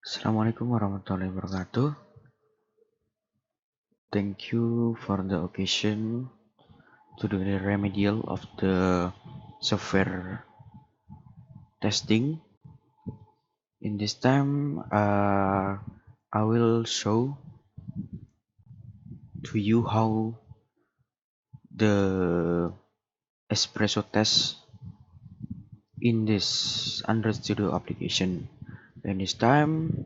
Assalamualaikum warahmatullahi wabarakatuh. Thank you for the occasion to do the remedial of the software testing. In this time, I will show to you how the Espresso test in this Android Studio application. In this time,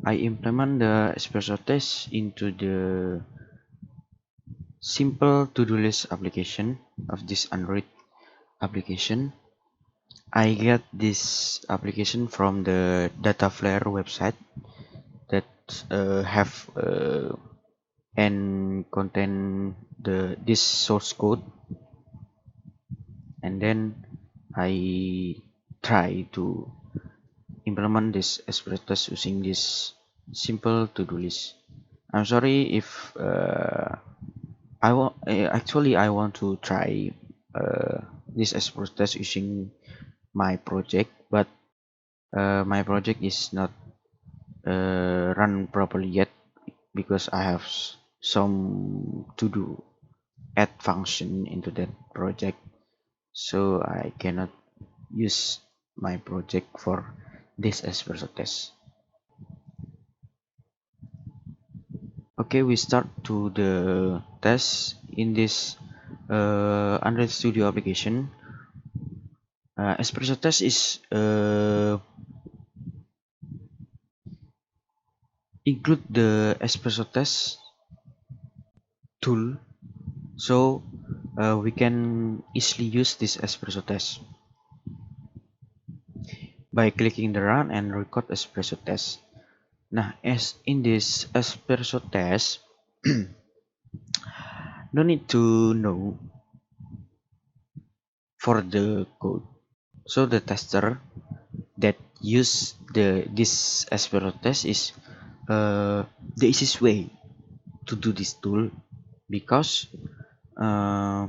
I implement the Espresso test into the simple to-do list application of this Android application. I get this application from the Dataflare website that have and contain this source code, and then I try to implement this Espresso test using this simple to-do list. I'm sorry if I want to try this Espresso test using my project, but my project is not run properly yet because I have some to do add function into that project, so I cannot use my project for this Espresso test. Okay, we start to the test in this Android Studio application. Espresso test is include the Espresso test tool, so we can easily use this Espresso test by clicking the run and record Espresso test. Nah, as in this Espresso test, no need to know for the code. So the tester that use this Espresso test is the easiest way to do this tool, because uh,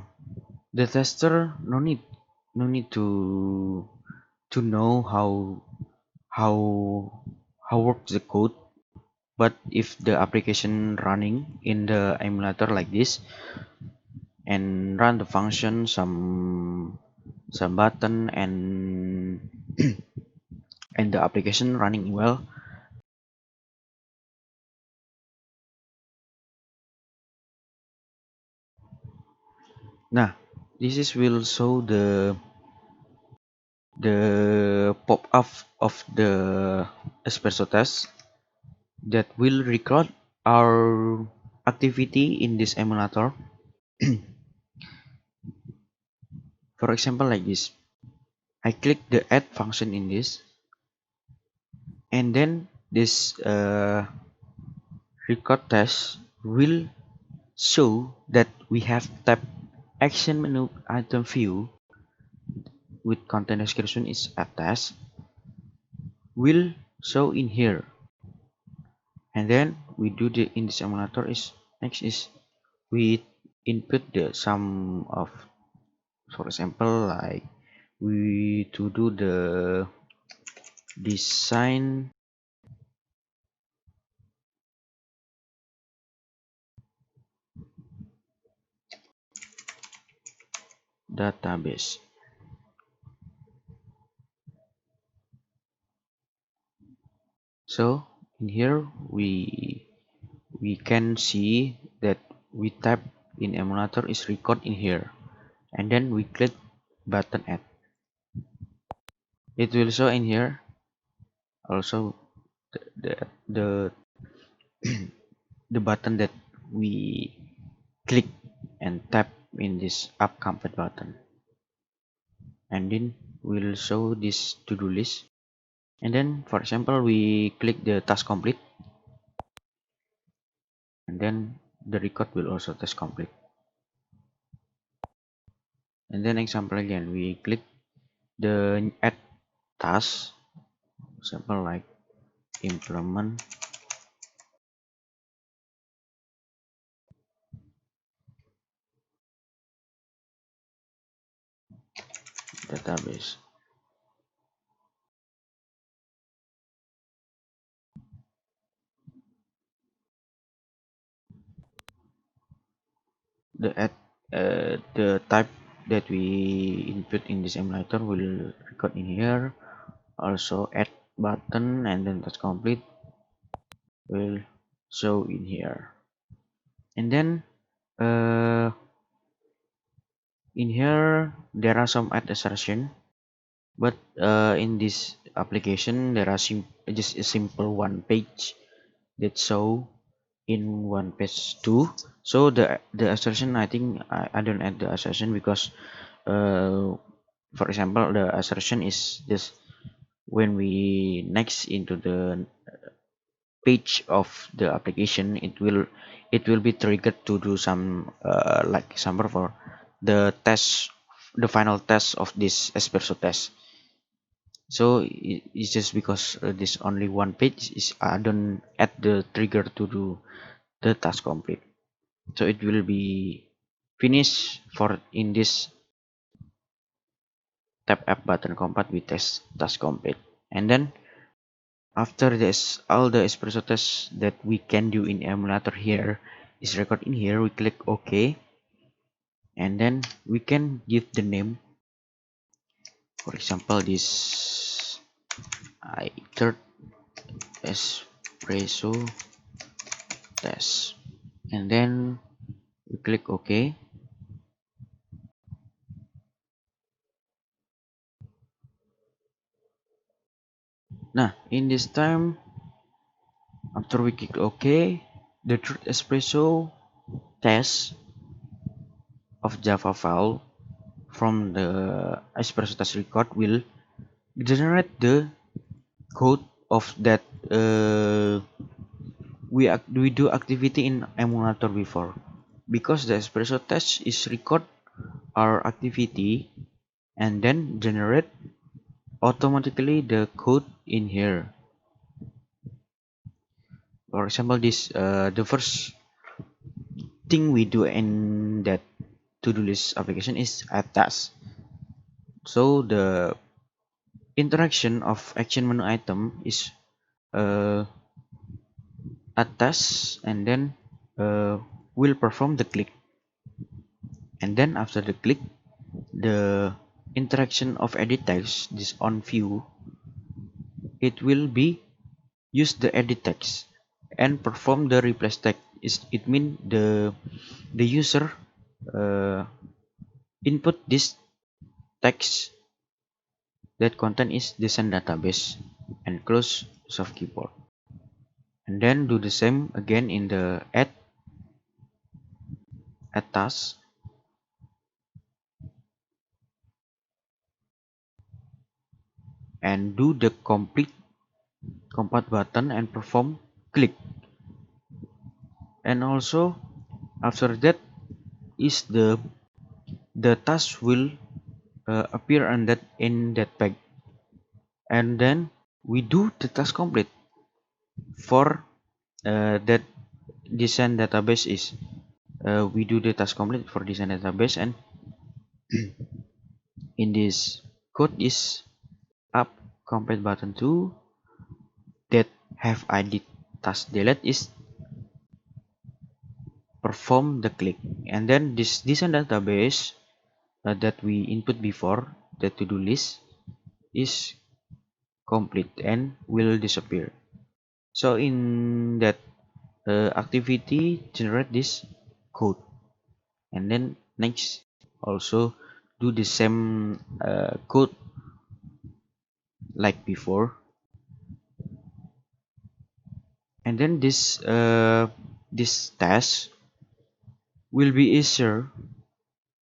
the tester no need to know how how works the code. But if the application running in the emulator like this and run the function some button and and the application running well, nah, this is will show the pop-up of the Espresso test that will record our activity in this emulator. For example, like this, I click the add function in this, and then this record test will show that we have tapped action menu item view with content description is attached will show in here. And then we do the in this emulator is next is we input the sum of, for example, like we to do the design database. So in here we can see that we type in emulator is record in here, and then we click button add. It will show in here also the the, the button that we click and tap in this up comfort button, and then we'll show this to-do list. And then for example we click the task complete, and then the record will also task complete. And then example again, we click the add task, example like implement database. the type that we input in this emulator will record in here. Also add button and then touch complete will show in here. And then in here there are some add assertion, but in this application there are just a simple one page that show in one page too. So the assertion, I think I don't add the assertion because for example the assertion is just when we next into the page of the application, it will be triggered to do some like example for the test, the final test of this espresso test. So it's just because this only one page is, I don't add the trigger to do the task complete. So it will be finished for in this tap app button compat with test task complete. And then after this, all the espresso tests that we can do in emulator here is recorded in here. We click OK, and then we can give the name. For example, this third espresso test, and then we click OK. Now in this time, after we click OK, the third espresso test of Java file from the espresso test record will generate the code of that we do activity in emulator before, because the espresso test is record our activity and then generate automatically the code in here. For example, this the first thing we do in that to-do list application is add task. So the interaction of action menu item is uh, add task, and then will perform the click, and then after the click, the interaction of edit text, this on view, it will be use the edit text and perform the replace text. It mean the user uh, input this text that content is descent database and close soft keyboard, and then do the same again in the add task, and do the complete compat button and perform click. And also after that is the task will appear on that in that page, and then we do the task complete for that design database is we do the task complete for design database, and in this code is up complete button 2 that have id task delete is perform the click, and then this design database that we input before the to-do list is complete and will disappear. So in that activity generate this code, and then next also do the same code like before, and then this task will be easier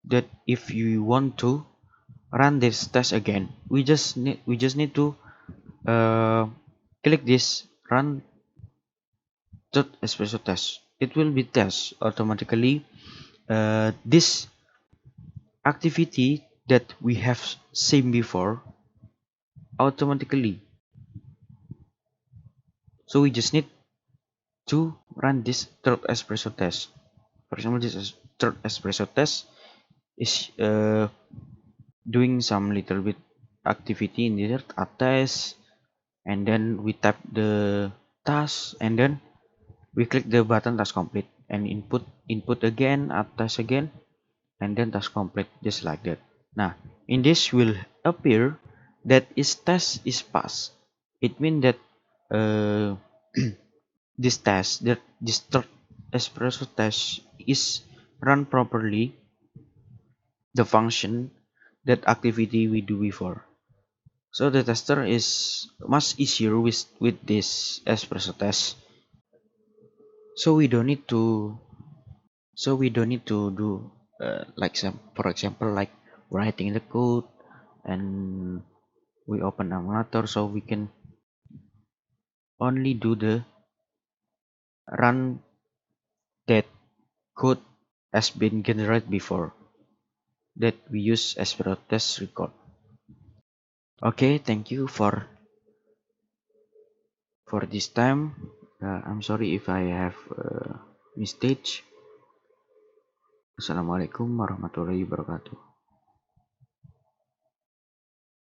that if you want to run this test again, we just need to uh, click this run espresso test. It will be test automatically this activity that we have seen before automatically. So we just need to run this third espresso test. For example, this third espresso test is doing some little bit activity in there, a test, and then we tap the task, and then we click the button task complete. and input again, add test again, and then task complete, just like that. Now in this will appear that is test is passed. It means that uh, this test, that this third espresso test is run properly the function that activity we do before. So the tester is much easier with this espresso test. So we don't need to do like some, for example, like writing the code, and we open emulator, so we can only do the run that code has been generated before that we use espresso test record. Okay, thank you for this time. I'm sorry if I have mistake. Assalamualaikum warahmatullahi wabarakatuh.